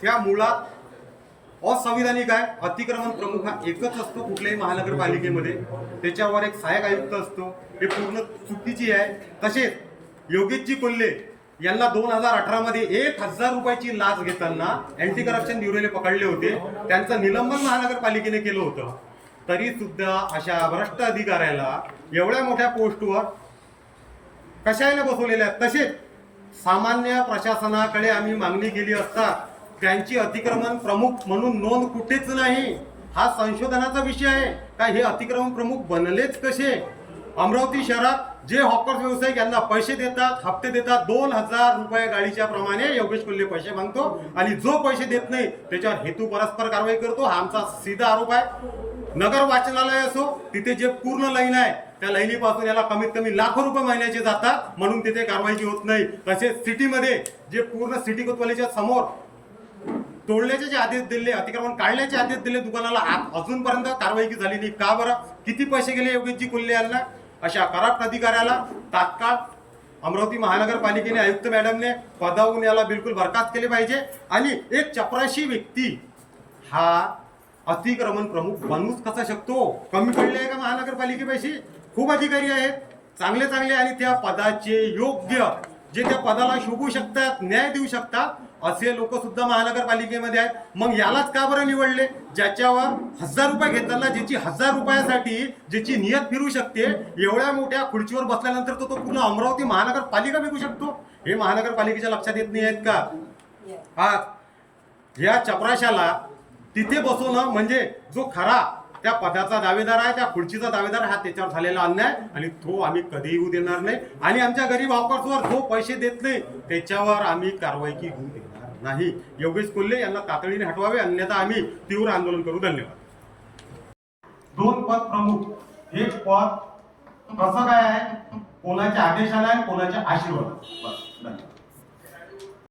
त्या मुळात असंविधानिक आहे। अतिक्रमण प्रमुख हा एकच असतो कुठल्याही महानगरपालिकेमध्ये, त्याच्यावर एक सहाय्यक आयुक्त असतो, हे पूर्ण चुकीची आहे। तसेच योगेशजी कोल्हे यांना 2018 मध्ये 1000 रुपयाची लाच घेताना अँटी करप्शन ब्युरोने पकडले होते। त्यांचं निलंबन महानगरपालिकेने केलं होतं, तरी सुद्धा अशा भ्रष्ट अधिकाऱ्याला एवढ्या मोठ्या पोस्टवर कशाने बसवलेल्या आहेत। तसेच सामान्य प्रशासनाकडे आम्ही मागणी केली असता त्यांची अतिक्रमण प्रमुख म्हणून नोंद कुठेच नाही। हा संशोधनाचा विषय आहे का हे अतिक्रमण प्रमुख बनलेच कसे। अमरावती शहरात जे हॉकर्स व्यावसायिक यांना पैसे देतात, हप्ते देतात, 2000 रुपये गाडीच्या प्रमाणे योगेश कोल्हे पैसे मागतो आणि जो पैसे देत नाही त्याच्यावर हेतू परस्पर कारवाई करतो। हा आमचा सीधा आरोप आहे। नगर वाचनालय असो, तिथे जे पूर्ण लाईन आहे त्या लाईनीपासून याला कमीत कमी लाखो रुपये महिन्याचे जातात, म्हणून तिथे कारवाई होत नाही। तसेच सिटीमध्ये जे पूर्ण सिटी कोतवालीच्या समोर तोडण्याचे जे आदेश दिले, अतिक्रमण काढण्याचे आदेश दिले दुकानाला, अजूनपर्यंत कारवाई झाली नाही का बरं? किती पैसे गेले योगेशजी कोल्हे यांना? अशा करप्ट अधिकाऱ्याला तात्काळ अमरावती महानगरपालिकेने आयुक्त मॅडमने पदावरून याला बिलकुल बरखास्त केले पाहिजे आणि एक चपराशी व्यक्ती हा अतिक्रमण प्रमुख बनूच कसा शकतो? कमी पडले आहे का महानगरपालिकेपाशी? खूप अधिकारी आहेत चांगले चांगले आणि त्या पदाचे योग्य जे त्या पदाला शोभू शकतात, न्याय देऊ शकतात असे लोक सुद्धा महानगरपालिकेमध्ये आहेत। मग यालाच का बरं निवडले? ज्याच्यावर 1000 रुपये घेताना ज्याची 1000 रुपयासाठी ज्याची नियत फिरू शकते, एवढ्या मोठ्या खुर्चीवर बसल्यानंतर तो पूर्ण अमरावती महानगरपालिका विकू शकतो, हे महानगरपालिकेच्या लक्षात येत नाही आहेत का? हा या चपराशाला तिथे बसवणं म्हणजे जो खरा त्या पदाचा दावेदार आहे, त्या खुर्चीचा दावेदार हा त्याच्यावर झालेला अन्याय आणि तो आम्ही कधीही होऊ देणार नाही। आणि आमच्या गरीब हॉकर्सवर जो पैसे देत नाही त्याच्यावर आम्ही कारवाई होऊ देणार नाही। योगेश कोल्हे यांना तातडीने हटवावे, अन्यथा आम्ही तीव्र आंदोलन करू। धन्यवाद। 2 पद प्रमुख, हे पद कसं काय आहे? कोणाच्या आदेशाने आहे, कोणाच्या आशीर्वादाने?